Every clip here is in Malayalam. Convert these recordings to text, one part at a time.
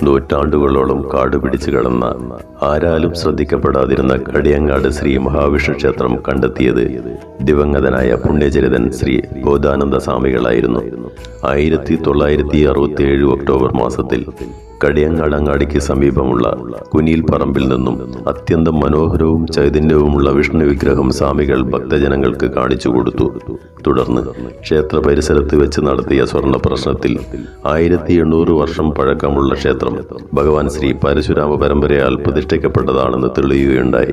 നൂറ്റാണ്ടുകളോളം കാടുപിടിച്ചു കിടന്ന ആരാലും ശ്രദ്ധിക്കപ്പെടാതിരുന്ന കടിയങ്ങാട് ശ്രീ മഹാവിഷ്ണു ക്ഷേത്രം കണ്ടെത്തിയത് ദിവംഗതനായ പുണ്യചരിതൻ ശ്രീ ബോധാനന്ദ സ്വാമികളായിരുന്നു. 1967 ഒക്ടോബർ മാസത്തിൽ കടിയങ്ങാട് അങ്ങാടിക്ക് സമീപമുള്ള കുനിയിൽ പറമ്പിൽ നിന്നും അത്യന്തം മനോഹരവും ചൈതന്യവുമുള്ള വിഷ്ണു വിഗ്രഹം സ്വാമികൾ ഭക്തജനങ്ങൾക്ക് കാണിച്ചു കൊടുത്തു. തുടർന്ന് ക്ഷേത്ര പരിസരത്ത് വെച്ച് നടത്തിയ സ്വർണ്ണ പ്രശ്നത്തിൽ 1800 വർഷം പഴക്കമുള്ള ക്ഷേത്രം ഭഗവാൻ ശ്രീ പരശുരാമ പരമ്പരയാൽ പ്രതിഷ്ഠിക്കപ്പെട്ടതാണെന്ന് തെളിയുകയുണ്ടായി.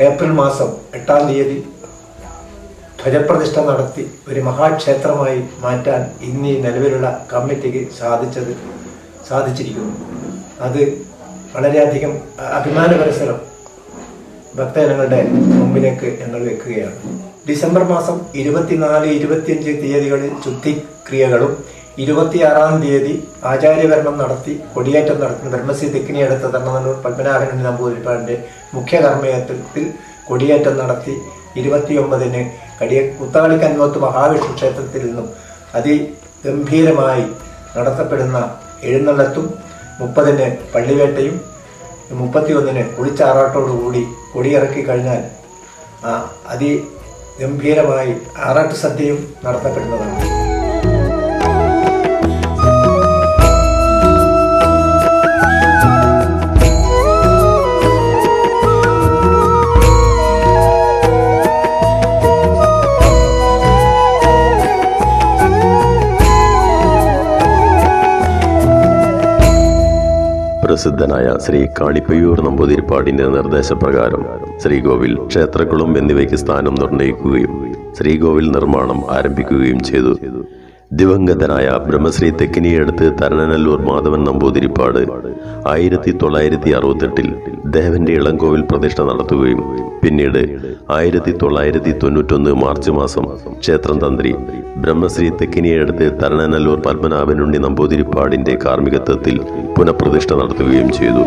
ഏപ്രിൽ മാസം 8-ാം തീയതി ധ്വജപ്രതിഷ്ഠ നടത്തി ഒരു മഹാക്ഷേത്രമായി മാറ്റാൻ ഇന്ന് നിലവിലുള്ള കമ്മിറ്റിക്ക് സാധിച്ചിരിക്കുന്നു. അത് വളരെയധികം അഭിമാനപരസരം ഭക്തജനങ്ങളുടെ മുമ്പിലേക്ക് ഞങ്ങൾ വെക്കുകയാണ്. ഡിസംബർ മാസം 24, 25 തീയതികളിൽ ശുദ്ധിക്രിയകളും 26-ാം തീയതി ആചാര്യഭരണം നടത്തി കൊടിയേറ്റം നടത്തുന്ന ബ്രഹ്മശ്രീ തെക്കിനിയടുത്ത തണ്ണനല്ലൂർ പത്മനാഭൻ നമ്പൂതിരിപ്പാടിന്റെ മുഖ്യ കർമ്മയത്തിൽ കൊടിയേറ്റം നടത്തി 29-ന് കുത്താളിക്കൻവത്ത് മഹാവിഷ്ണു ക്ഷേത്രത്തിൽ നിന്നും അതിഗംഭീരമായി നടത്തപ്പെടുന്ന എഴുന്നള്ളത്തും 30-ന് പള്ളിവേട്ടയും 31-ന് കുളിച്ചാറാട്ടോടുകൂടി കൊടിയിറക്കി കഴിഞ്ഞാൽ അതിഗംഭീരമായി ആറാട്ട് സദ്യയും നടത്തപ്പെടുന്നതാണ്. പ്രസിദ്ധനായ ശ്രീ കാണിപ്പയ്യൂർ നമ്പൂതിരിപ്പാടിന്റെ നിർദ്ദേശപ്രകാരം ശ്രീകോവിൽ, ക്ഷേത്രക്കുളം എന്നിവയ്ക്ക് സ്ഥാനം നിർണയിക്കുകയും ശ്രീകോവിൽ നിർമ്മാണം ആരംഭിക്കുകയും ചെയ്തു. ദിവംഗതനായ ബ്രഹ്മശ്രീ തെക്കിനിയടുത്ത് തരണനല്ലൂർ മാധവൻ നമ്പൂതിരിപ്പാട് 1968-ൽ ദേവന്റെ ഇളങ്കോവിൽ പ്രതിഷ്ഠ നടത്തുകയും പിന്നീട് 1991 മാർച്ച് മാസം ക്ഷേത്രം തന്ത്രി ബ്രഹ്മശ്രീ തെക്കിനിയടുത്ത് തരണനല്ലൂർ പത്മനാഭനുണ്ണി നമ്പൂതിരിപ്പാടിന്റെ കാർമ്മികത്വത്തിൽ പുനഃപ്രതിഷ്ഠ നടത്തുകയും ചെയ്തു.